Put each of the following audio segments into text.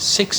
6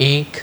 1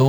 2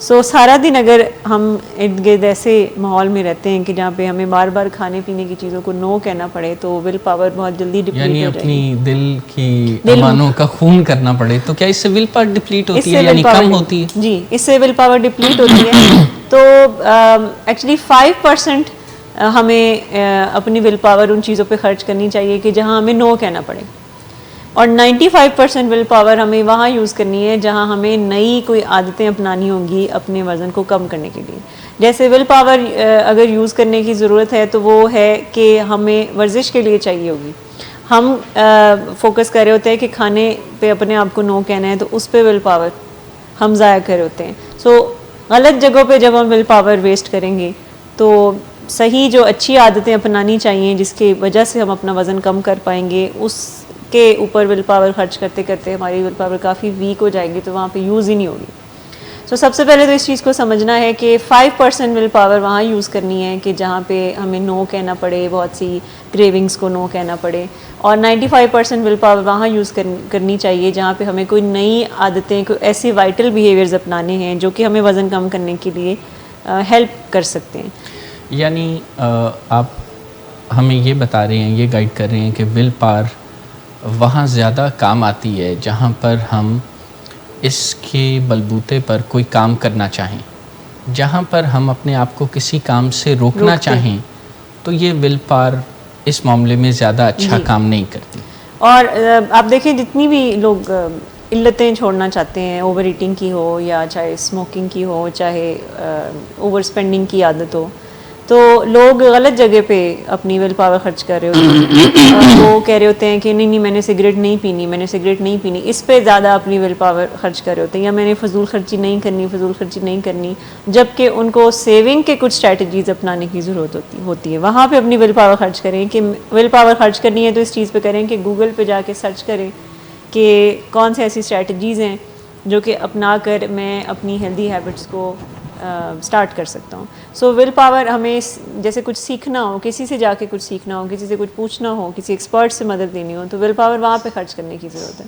سو سارا دن اگر ہم ارد گرد ایسے ماحول میں رہتے ہیں کہ جہاں پہ ہمیں بار بار کھانے پینے کی چیزوں کو نو کہنا پڑے تو ول پاور بہت جلدی ڈپلیٹ یعنی ہو جائے گی. اپنی دل کی امانوں کا خون کرنا پڑے, تو کیا اس سے ول پاور ڈپلیٹ ہوتی ہے یعنی کم ہوتی ہے؟ جی, اس سے ول پاور ڈپلیٹ ہوتی ہے. تو ایکچولی 5% ہمیں اپنی ول پاور ان چیزوں پہ خرچ کرنی چاہیے کہ جہاں ہمیں نو کہنا پڑے, اور 95% ول پاور ہمیں وہاں یوز کرنی ہے جہاں ہمیں نئی کوئی عادتیں اپنانی ہوں گی اپنے وزن کو کم کرنے کے لیے. جیسے ول پاور اگر یوز کرنے کی ضرورت ہے تو وہ ہے کہ ہمیں ورزش کے لیے چاہیے ہوگی. ہم فوکس کر رہے ہوتے ہیں کہ کھانے پہ اپنے آپ کو نو کہنا ہے, تو اس پہ ول پاور ہم ضائع کر رہے ہوتے ہیں. سو غلط جگہوں پہ جب ہم ول پاور ویسٹ کریں گے تو صحیح جو اچھی عادتیں اپنانی چاہیے جس کی وجہ سے ہم اپنا وزن کم کر پائیں گے, اس کے اوپر ول پاور خرچ کرتے کرتے ہماری ول پاور کافی ویک ہو جائے گی, تو وہاں پہ یوز ہی نہیں ہوگی. سو سب سے پہلے تو اس چیز کو سمجھنا ہے کہ 5% ول پاور وہاں یوز کرنی ہے کہ جہاں پہ ہمیں نو کہنا پڑے, بہت سی کریونگس کو نو کہنا پڑے, اور 95% ول پاور وہاں یوز کرنی چاہیے جہاں پہ ہمیں کوئی نئی عادتیں, کوئی ایسی وائٹل بیہیویئرز اپنانے ہیں جو کہ ہمیں وزن کم کرنے کے لیے ہیلپ کر سکتے ہیں. یعنی آپ ہمیں یہ بتا رہے ہیں, یہ گائیڈ کر رہے ہیں کہ ول پاور وہاں زیادہ کام آتی ہے جہاں پر ہم اس کے بلبوتے پر کوئی کام کرنا چاہیں. جہاں پر ہم اپنے آپ کو کسی کام سے روکنا چاہیں تو یہ ول پاور اس معاملے میں زیادہ اچھا کام نہیں کرتی. اور آپ دیکھیں جتنی بھی لوگ علتیں چھوڑنا چاہتے ہیں, اوور ایٹنگ کی ہو یا چاہے اسموکنگ کی ہو, چاہے اوور اسپینڈنگ کی عادت ہو, تو لوگ غلط جگہ پہ اپنی ول پاور خرچ کر رہے ہوتے ہیں. وہ کہہ رہے ہوتے ہیں کہ نہیں میں نے سگریٹ نہیں پینی, میں نے سگریٹ نہیں پینی, اس پہ زیادہ اپنی ول پاور خرچ کر رہے ہوتے ہیں, یا میں نے فضول خرچی نہیں کرنی, فضول خرچی نہیں کرنی, جبکہ ان کو سیونگ کے کچھ اسٹریٹجیز اپنانے کی ضرورت ہوتی ہے. وہاں پہ اپنی ول پاور خرچ کریں. کہ ول پاور خرچ کرنی ہے تو اس چیز پہ کریں کہ گوگل پہ جا کے سرچ کریں کہ کون سے ایسی اسٹریٹجیز ہیں جو کہ اپنا کر میں اپنی ہیلدی ہیبٹس کو سٹارٹ کر سکتا ہوں. سو ول پاور ہمیں جیسے کچھ سیکھنا ہو, کسی سے جا کے کچھ سیکھنا ہو, کسی سے کچھ پوچھنا ہو, کسی ایکسپرٹ سے مدد لینی ہو, تو ول پاور وہاں پہ خرچ کرنے کی ضرورت ہے.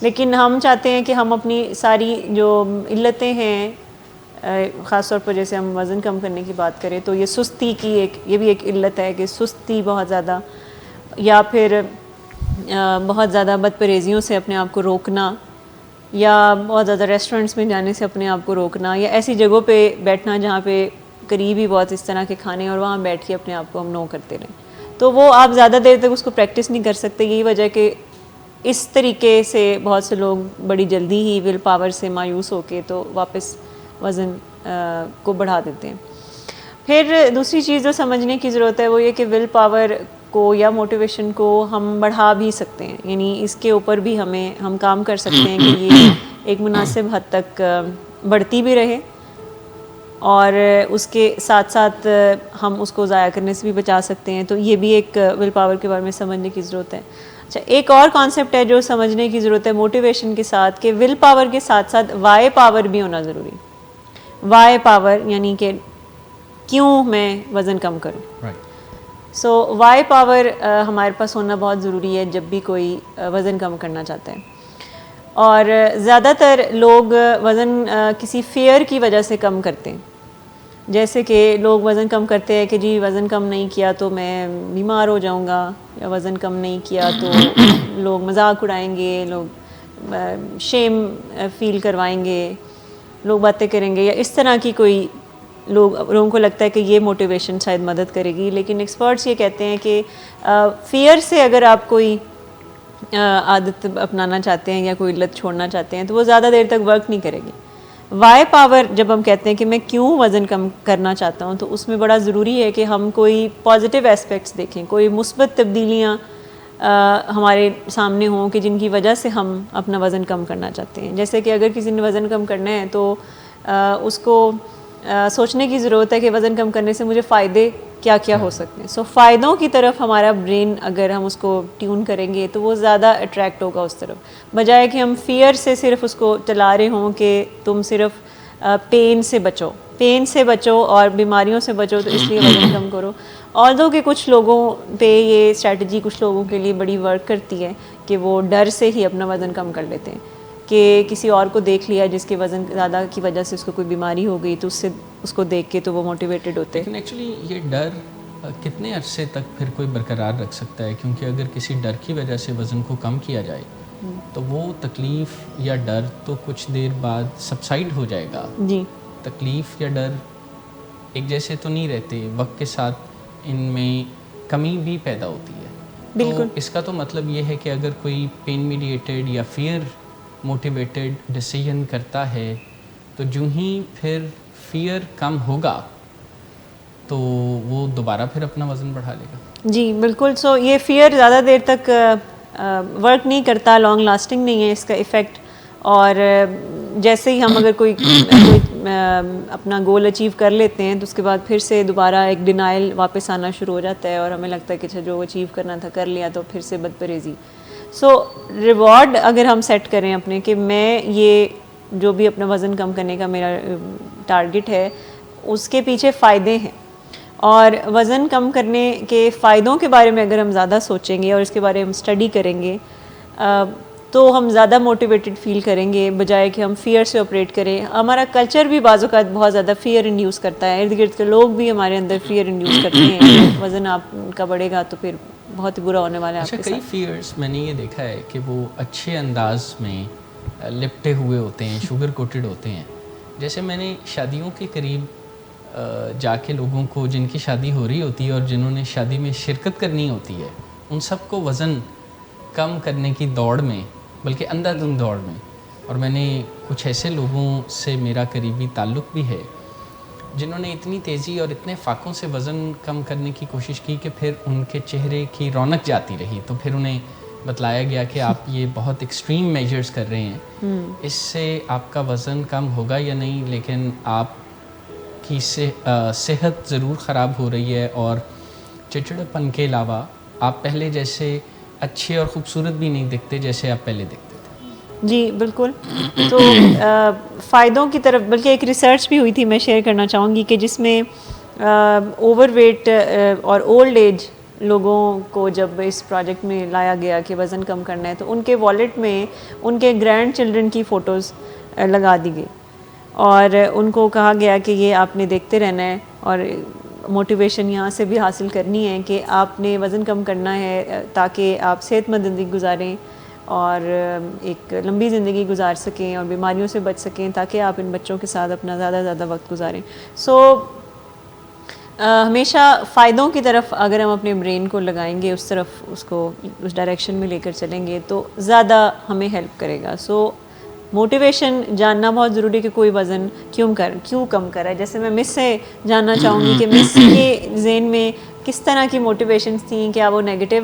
لیکن ہم چاہتے ہیں کہ ہم اپنی ساری جو علتیں ہیں, خاص طور پر جیسے ہم وزن کم کرنے کی بات کریں تو یہ سستی کی یہ بھی ایک علت ہے کہ سستی بہت زیادہ, یا پھر بہت زیادہ بد پرہیزیوں سے اپنے آپ کو روکنا, یا بہت زیادہ ریسٹورنٹس میں جانے سے اپنے آپ کو روکنا, یا ایسی جگہوں پہ بیٹھنا جہاں پہ قریب ہی بہت اس طرح کے کھانے اور وہاں بیٹھ کے اپنے آپ کو ہم نو کرتے رہیں. تو وہ آپ زیادہ دیر تک اس کو پریکٹس نہیں کر سکتے. یہی وجہ کہ اس طریقے سے بہت سے لوگ بڑی جلدی ہی ول پاور سے مایوس ہو کے تو واپس وزن کو بڑھا دیتے ہیں. پھر دوسری چیز جو سمجھنے کی ضرورت ہے وہ یہ کہ ول پاور کو یا موٹیویشن کو ہم بڑھا بھی سکتے ہیں. یعنی اس کے اوپر بھی ہم کام کر سکتے ہیں کہ یہ ایک مناسب حد تک بڑھتی بھی رہے, اور اس کے ساتھ ساتھ ہم اس کو ضائع کرنے سے بھی بچا سکتے ہیں. تو یہ بھی ایک ول پاور کے بارے میں سمجھنے کی ضرورت ہے. اچھا, ایک اور کانسیپٹ ہے جو سمجھنے کی ضرورت ہے موٹیویشن کے ساتھ, کہ ول پاور کے ساتھ ساتھ وائی پاور بھی ہونا ضروری. وائی پاور یعنی کہ کیوں میں وزن کم کروں. سو وائی پاور ہمارے پاس ہونا بہت ضروری ہے جب بھی کوئی وزن کم کرنا چاہتا ہے. اور زیادہ تر لوگ وزن کسی فیئر کی وجہ سے کم کرتے ہیں. جیسے کہ لوگ وزن کم کرتے ہیں کہ جی وزن کم نہیں کیا تو میں بیمار ہو جاؤں گا, یا وزن کم نہیں کیا تو لوگ مذاق اڑائیں گے, لوگ شیم فیل کروائیں گے, لوگ باتیں کریں گے, یا اس طرح کی کوئی لوگوں کو لگتا ہے کہ یہ موٹیویشن شاید مدد کرے گی. لیکن ایکسپرٹس یہ کہتے ہیں کہ فیئر سے اگر آپ کوئی عادت اپنانا چاہتے ہیں یا کوئی علت چھوڑنا چاہتے ہیں تو وہ زیادہ دیر تک ورک نہیں کرے گی. وائی پاور جب ہم کہتے ہیں کہ میں کیوں وزن کم کرنا چاہتا ہوں, تو اس میں بڑا ضروری ہے کہ ہم کوئی پازیٹیو ایسپیکٹس دیکھیں, کوئی مثبت تبدیلیاں ہمارے سامنے ہوں کہ جن کی وجہ سے ہم اپنا وزن کم کرنا چاہتے ہیں. جیسے کہ اگر کسی نے وزن کم کرنا ہے تو اس کو سوچنے کی ضرورت ہے کہ وزن کم کرنے سے مجھے فائدے کیا کیا ہو سکتے ہیں. سو فائدوں کی طرف ہمارا برین اگر ہم اس کو ٹیون کریں گے تو وہ زیادہ اٹریکٹ ہوگا اس طرف, بجائے کہ ہم فیئر سے صرف اس کو چلا رہے ہوں کہ تم صرف پین سے بچو اور بیماریوں سے بچو تو اس لیے وزن کم کرو. آلدو کہ کچھ لوگوں پہ یہ اسٹریٹجی کچھ لوگوں کے لیے بڑی ورک کرتی ہے کہ وہ ڈر سے ہی اپنا وزن کم کر لیتے ہیں. کہ کسی اور کو دیکھ لیا جس کے وزن زیادہ کی وجہ سے اس کو کوئی بیماری ہو گئی تو اس کو دیکھ کے تو وہ موٹیویٹڈ ہوتے. لیکن ایکچولی یہ ڈر کتنے عرصے تک پھر کوئی برقرار رکھ سکتا ہے؟ کیونکہ اگر کسی ڈر کی وجہ سے وزن کو کم کیا جائے تو وہ تکلیف یا ڈر تو کچھ دیر بعد سبسائڈ ہو جائے گا. جی تکلیف یا ڈر ایک جیسے تو نہیں رہتے، وقت کے ساتھ ان میں کمی بھی پیدا ہوتی ہے. بالکل. تو اس کا تو مطلب یہ ہے کہ اگر کوئی پین میڈیٹیڈ یا فیئر موٹیویٹڈ ڈیسیژن کرتا ہے تو جو ہی پھر فیئر کم ہوگا تو وہ دوبارہ پھر اپنا وزن بڑھا لے گا. جی بالکل. سو یہ فیئر زیادہ دیر تک ورک نہیں کرتا، لانگ لاسٹنگ نہیں ہے اس کا ایفیکٹ. اور جیسے ہی ہم اگر کوئی اپنا گول اچیو کر لیتے ہیں تو اس کے بعد پھر سے دوبارہ ایک ڈینائل واپس آنا شروع ہو جاتا ہے اور ہمیں لگتا ہے کہ اچھا جو اچیو کرنا تھا کر لیا تو پھر سے بد پرہیزی. سو ریوارڈ اگر ہم سیٹ کریں اپنے کہ میں یہ جو بھی اپنا وزن کم کرنے کا میرا ٹارگٹ ہے اس کے پیچھے فائدے ہیں، اور وزن کم کرنے کے فائدوں کے بارے میں اگر ہم زیادہ سوچیں گے اور اس کے بارے میں ہم اسٹڈی کریں گے تو ہم زیادہ موٹیویٹڈ فیل کریں گے بجائے کہ ہم فیئر سے آپریٹ کریں. ہمارا کلچر بھی بعض اوقات بہت زیادہ فیئر انڈیوس کرتا ہے، ارد گرد کے لوگ بھی ہمارے اندر فیئر انڈیوس کرتے ہیں کہ وزن آپ کا بڑھے گا تو پھر بہت ہی برا ہونے والا ہے آپ کے ساتھ. کئی فیئرس میں نے یہ دیکھا ہے کہ وہ اچھے انداز میں لپٹے ہوئے ہوتے ہیں، شوگر کوٹڈ ہوتے ہیں. جیسے میں نے شادیوں کے قریب جا کے لوگوں کو جن کی شادی ہو رہی ہوتی ہے اور جنہوں نے شادی میں شرکت کرنی ہوتی ہے ان سب کو وزن کم کرنے کی دوڑ میں، بلکہ اندھا دھند دوڑ میں، اور میں نے کچھ ایسے لوگوں سے میرا قریبی تعلق بھی ہے جنہوں نے اتنی تیزی اور اتنے فاقوں سے وزن کم کرنے کی کوشش کی کہ پھر ان کے چہرے کی رونق جاتی رہی. تو پھر انہیں بتلایا گیا کہ آپ یہ بہت ایکسٹریم میجرز کر رہے ہیں، اس سے آپ کا وزن کم ہوگا یا نہیں لیکن آپ کی صحت ضرور خراب ہو رہی ہے، اور چڑچڑاپن کے علاوہ آپ پہلے جیسے اچھے اور خوبصورت بھی نہیں دکھتے جیسے آپ پہلے دکھتے تھے. جی بالکل. تو فائدوں کی طرف بلکہ ایک ریسرچ بھی ہوئی تھی، میں شیئر کرنا چاہوں گی کہ جس میں اوور ویٹ اور اولڈ ایج لوگوں کو جب اس پروجیکٹ میں لایا گیا کہ وزن کم کرنا ہے تو ان کے والیٹ میں ان کے گرینڈ چلڈرن کی فوٹوز لگا دی گئی اور ان کو کہا گیا کہ یہ آپ نے دیکھتے رہنا ہے اور موٹیویشن یہاں سے بھی حاصل کرنی ہے کہ آپ نے وزن کم کرنا ہے تاکہ آپ صحت مند زندگی گزاریں اور ایک لمبی زندگی گزار سکیں اور بیماریوں سے بچ سکیں تاکہ آپ ان بچوں کے ساتھ اپنا زیادہ سے زیادہ وقت گزاریں. سو ہمیشہ فائدوں کی طرف اگر ہم اپنے برین کو لگائیں گے، اس طرف اس کو اس ڈائریکشن میں لے کر چلیں گے تو زیادہ ہمیں ہیلپ کرے گا. سو موٹیویشن جاننا بہت ضروری ہے کہ کوئی وزن کیوں کم کرا ہے. جیسے میں مس سے جاننا چاہوں گی کہ مس کے ذہن میں کس طرح کی موٹیویشنس تھیں، کیا وہ نیگیٹو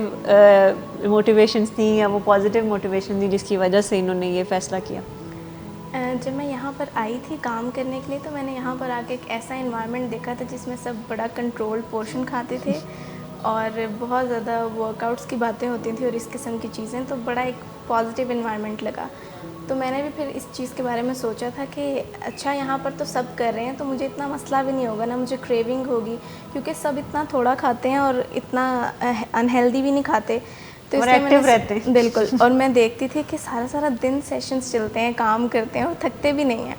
موٹیویشنس تھیں یا وہ پازیٹیو موٹیویشن تھیں جس کی وجہ سے انہوں نے یہ فیصلہ کیا؟ جب میں یہاں پر آئی تھی کام کرنے کے لیے تو میں نے یہاں پر آ کے ایک ایسا انوائرمنٹ دیکھا تھا جس میں سب بڑا کنٹرول پورشن کھاتے تھے اور بہت زیادہ ورک آؤٹس کی باتیں ہوتی تھیں اور اس قسم کی چیزیں، تو بڑا ایک پازیٹیو انوائرمنٹ لگا. تو میں نے بھی پھر اس چیز کے بارے میں سوچا تھا کہ اچھا یہاں پر تو سب کر رہے ہیں تو مجھے اتنا مسئلہ بھی نہیں ہوگا، نہ مجھے کریونگ ہوگی کیونکہ سب اتنا تھوڑا کھاتے ہیں اور اتنا انہیلدی بھی نہیں کھاتے تو اور ایکٹیو رہتے ہیں. بالکل. اور میں دیکھتی تھی کہ سارا دن سیشنز چلتے ہیں، کام کرتے ہیں اور تھکتے بھی نہیں ہیں.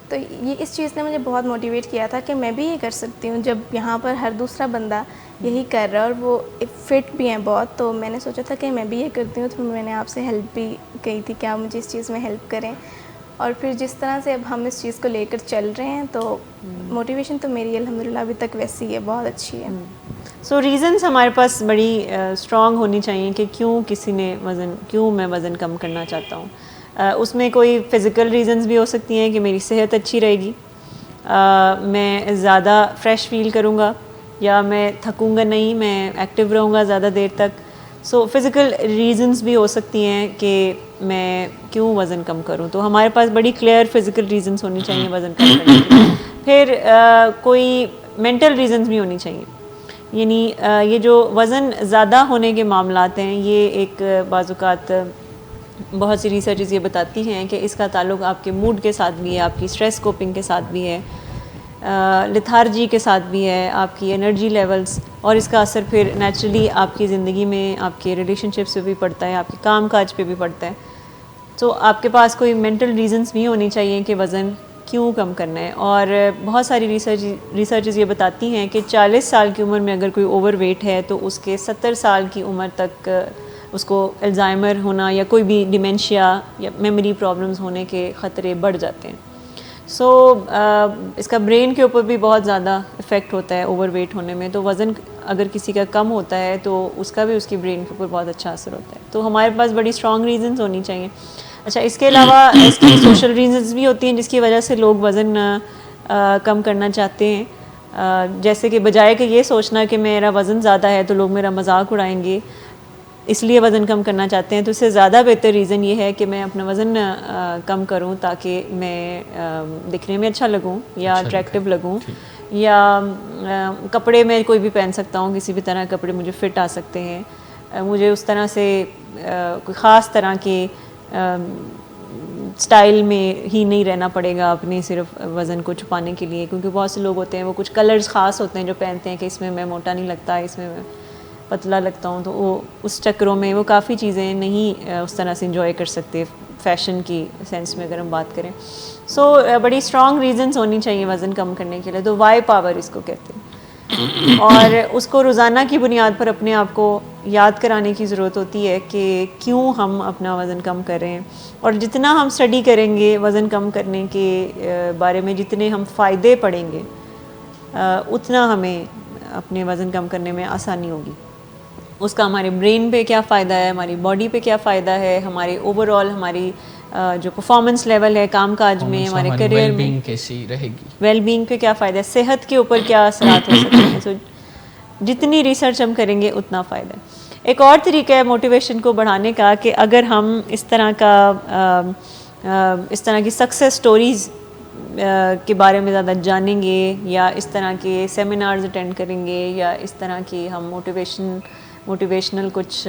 تو یہ اس چیز نے مجھے بہت موٹیویٹ کیا تھا کہ میں بھی یہ کر سکتی ہوں جب یہاں پر ہر دوسرا بندہ یہی کر رہا ہے اور وہ فٹ بھی ہیں بہت. تو میں نے سوچا تھا کہ میں بھی یہ کرتی ہوں، تو میں نے آپ سے ہیلپ بھی کی تھی کہ آپ مجھے اس چیز میں ہیلپ کریں. اور پھر جس طرح سے اب ہم اس چیز کو لے کر چل رہے ہیں تو موٹیویشن تو میری الحمدللہ ابھی تک ویسی ہے، بہت اچھی ہے. سو ریزنس ہمارے پاس بڑی اسٹرانگ ہونی چاہیے کہ کیوں میں وزن کم کرنا چاہتا ہوں. اس میں کوئی فزیکل ریزنز بھی ہو سکتی ہیں کہ میری صحت اچھی رہے گی، میں زیادہ فریش فیل کروں گا یا میں تھکوں گا نہیں، میں ایکٹیو رہوں گا زیادہ دیر تک. سو فزیکل ریزنز بھی ہو سکتی ہیں کہ میں کیوں وزن کم کروں. تو ہمارے پاس بڑی کلیئر فزیکل ریزنز ہونی چاہیے وزن کم کرنے کی. پھر کوئی مینٹل ریزنز بھی ہونی چاہیے. یعنی یہ جو وزن زیادہ ہونے کے معاملات ہیں یہ ایک بعض اوقات بہت سی ریسرچز یہ بتاتی ہیں کہ اس کا تعلق آپ کے موڈ کے ساتھ بھی ہے، آپ کی اسٹریس کوپنگ کے ساتھ بھی ہے، لتھارجی کے ساتھ بھی ہے، آپ کی انرجی لیولز، اور اس کا اثر پھر نیچرلی آپ کی زندگی میں آپ کے ریلیشن شپس پہ بھی پڑتا ہے، آپ کے کام کاج پہ بھی پڑتا ہے. تو آپ کے پاس کوئی مینٹل ریزنس بھی ہونی چاہیے کہ وزن کیوں کم کرنا ہے. اور بہت ساری ریسرچز یہ بتاتی ہیں کہ 40 سال کی عمر میں اگر کوئی اوور ویٹ ہے تو اس کے 70 سال کی عمر تک اس کو الزائمر ہونا یا کوئی بھی ڈیمینشیا یا میموری پرابلمز ہونے کے خطرے بڑھ جاتے ہیں. سو اس کا برین کے اوپر بھی بہت زیادہ افیکٹ ہوتا ہے اوور ویٹ ہونے میں. تو وزن اگر کسی کا کم ہوتا ہے تو اس کا بھی اس کی برین کے اوپر بہت اچھا اثر ہوتا ہے. تو ہمارے پاس بڑی اسٹرانگ ریزنز ہونی چاہیے. اچھا, اس کے علاوہ اس کی سوشل ریزنز بھی ہوتی ہیں جس کی وجہ سے لوگ وزن کم کرنا چاہتے ہیں. جیسے کہ بجائے کہ یہ سوچنا کہ میرا وزن زیادہ ہے تو لوگ میرا مذاق اڑائیں گے, اس لیے وزن کم کرنا چاہتے ہیں, تو اس سے زیادہ بہتر ریزن یہ ہے کہ میں اپنا وزن کم کروں تاکہ میں دکھنے میں اچھا لگوں یا اٹریکٹیو لگوں, یا کپڑے میں کوئی بھی پہن سکتا ہوں, کسی بھی طرح کپڑے مجھے فٹ آ سکتے ہیں. مجھے اس طرح سے کوئی خاص طرح کے سٹائل میں ہی نہیں رہنا پڑے گا اپنے صرف وزن کو چھپانے کے لیے, کیونکہ بہت سے لوگ ہوتے ہیں وہ کچھ کلرز خاص ہوتے ہیں جو پہنتے ہیں کہ اس میں میں موٹا نہیں لگتا, اس میں میں پتلا لگتا ہوں, تو وہ اس چکروں میں وہ کافی چیزیں نہیں اس طرح سے انجوائے کر سکتے فیشن کی سینس میں اگر ہم بات کریں. سو بڑی اسٹرانگ ریزنس ہونی چاہیے وزن کم کرنے کے لیے, تو وائی پاور اس کو کہتے ہیں. اور اس کو روزانہ کی بنیاد پر اپنے آپ کو یاد کرانے کی ضرورت ہوتی ہے کہ کیوں ہم اپنا وزن کم کر رہے ہیں. اور جتنا ہم اسٹڈی کریں گے وزن کم کرنے کے بارے میں, جتنے ہم فائدے پڑھیں گے, اتنا ہمیں اپنے وزن کم کرنے میں آسانی ہوگی. اس کا ہمارے برین پہ کیا فائدہ ہے, ہماری باڈی پہ کیا فائدہ ہے, ہمارے اوور آل ہماری جو پرفارمنس لیول ہے کام کاج میں, ہمارے کیریئر میں کیسی رہے گی, ویل بینگ پہ کیا فائدہ ہے, صحت کے اوپر کیا اثرات ہو سکتے ہیں. سو جتنی ریسرچ ہم کریں گے اتنا فائدہ ہے. ایک اور طریقہ ہے موٹیویشن کو بڑھانے کا کہ اگر ہم اس طرح کی سکسیس سٹوریز کے بارے میں زیادہ جانیں گے, یا اس طرح کے سیمینارز اٹینڈ کریں گے, یا اس طرح کی ہم موٹیویشنل کچھ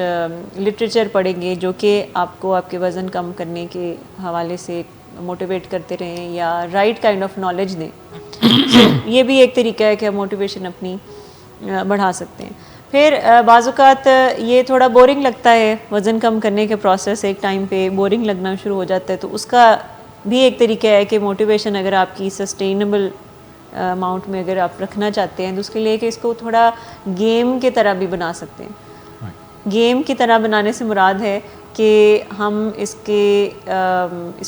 لٹریچر پڑھیں گے جو کہ آپ کو آپ کے وزن کم کرنے کے حوالے سے موٹیویٹ کرتے رہیں یا رائٹ کائنڈ آف نالج دیں. یہ بھی ایک طریقہ ہے کہ ہم موٹیویشن اپنی بڑھا سکتے ہیں. پھر بعض اوقات یہ تھوڑا بورنگ لگتا ہے, وزن کم کرنے کے پروسیس ایک ٹائم پہ بورنگ لگنا شروع ہو جاتا ہے, تو اس کا بھی ایک طریقہ ہے کہ موٹیویشن اگر آپ کی سسٹینیبل اماؤنٹ میں اگر آپ رکھنا چاہتے ہیں تو اس کے لیے کہ اس کو تھوڑا گیم کی طرح بھی بنا سکتے ہیں. گیم کی طرح بنانے سے مراد ہے کہ ہم اس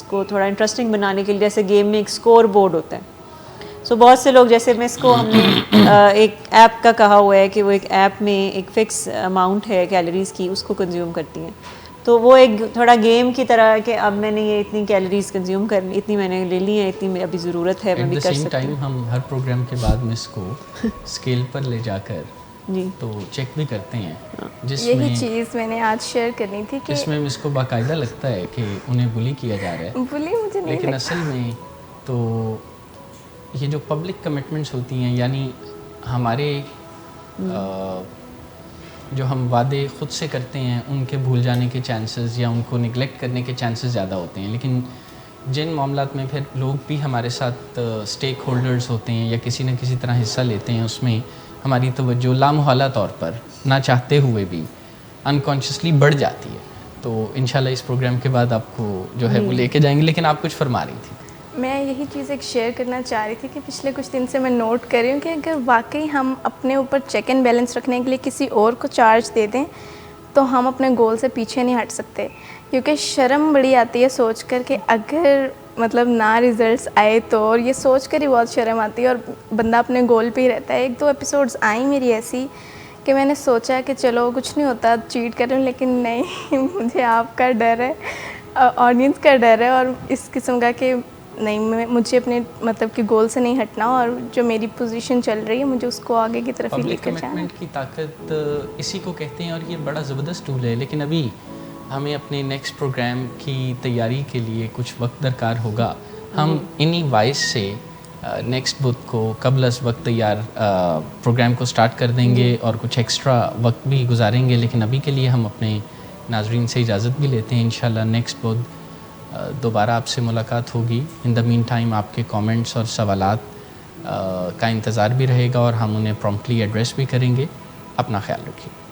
کو تھوڑا انٹرسٹنگ بنانے کے لیے, جیسے گیم میں ایک اسکور بورڈ ہوتا ہے. سو بہت سے لوگ, جیسے میں اس کو ہم نے ایک ایپ کا کہا ہوا ہے کہ وہ ایک ایپ میں ایک فکس اماؤنٹ ہے کیلوریز کی, اس کو کنزیوم کرتی ہیں. تو وہ ایک تھوڑا گیم کی طرح ہے کہ اب میں نے یہ اتنی کیلوریز کنزیوم کرنی, اتنی میں نے لے لی ہیں, اتنی ابھی ضرورت ہے, میں بھی کر سکتی ہوں. ہم ہر پروگرام کے بعد میں اس کو اسکیل پر لے جا کر جی تو چیک بھی کرتے ہیں, جس یہی میں چیز میں نے آج شیئر کرنی تھی کہ اس میں اس کو باقاعدہ لگتا ہے کہ انہیں بلی کیا جا رہا ہے, بلی مجھے نہیں لیکن اصل میں تو یہ جو پبلک کمٹمنٹس ہوتی ہیں, یعنی ہمارے جو ہم وعدے خود سے کرتے ہیں ان کے بھول جانے کے چانسز یا ان کو نگلیکٹ کرنے کے چانسز زیادہ ہوتے ہیں. لیکن جن معاملات میں پھر لوگ بھی ہمارے ساتھ اسٹیک ہولڈرز ہوتے ہیں یا کسی نہ کسی طرح حصہ لیتے ہیں, اس میں ہماری توجہ لامحالہ طور پر نہ چاہتے ہوئے بھی انکانشیسلی بڑھ جاتی ہے. تو انشاءاللہ اس پروگرام کے بعد آپ کو جو ہے وہ لے کے جائیں گے. لیکن آپ کچھ فرما رہی تھی. میں یہی چیز ایک شیئر کرنا چاہ رہی تھی کہ پچھلے کچھ دن سے میں نوٹ کر رہی ہوں کہ اگر واقعی ہم اپنے اوپر چیک اینڈ بیلنس رکھنے کے لیے کسی اور کو چارج دے دیں تو ہم اپنے گول سے پیچھے نہیں ہٹ سکتے, کیونکہ شرم بڑی آتی ہے سوچ کر کہ اگر مطلب نہ ریزلٹس آئے تو, اور یہ سوچ کر ہی بہت شرم آتی ہے اور بندہ اپنے گول پہ ہی رہتا ہے. 1-2 ایپیسوڈز آئیں میری ایسی کہ میں نے سوچا کہ چلو کچھ نہیں ہوتا, چیٹ کر رہی ہوں, لیکن نہیں, مجھے آپ کا ڈر ہے, آڈینس کا ڈر ہے, اور اس قسم کا کہ نہیں, مجھے اپنے مطلب کہ گول سے نہیں ہٹنا, اور جو میری پوزیشن چل رہی ہے مجھے اس کو آگے کی طرف ہی لے کر جانا. کمٹمنٹ کی طاقت اسی کو کہتے ہیں, اور یہ بڑا زبردست ٹول ہے. لیکن ابھی ہمیں اپنے نیکسٹ پروگرام کی تیاری کے لیے کچھ وقت درکار ہوگا. ہم انہی وائس سے نیکسٹ بدھ کو قبل از وقت تیار پروگرام کو سٹارٹ کر دیں گے اور کچھ ایکسٹرا وقت بھی گزاریں گے. لیکن ابھی کے لیے ہم اپنے ناظرین سے اجازت بھی لیتے ہیں. انشاءاللہ نیکسٹ بدھ دوبارہ آپ سے ملاقات ہوگی. ان دا مین ٹائم آپ کے کامنٹس اور سوالات کا انتظار بھی رہے گا, اور ہم انہیں پرومپٹلی ایڈریس بھی کریں گے. اپنا خیال رکھیے.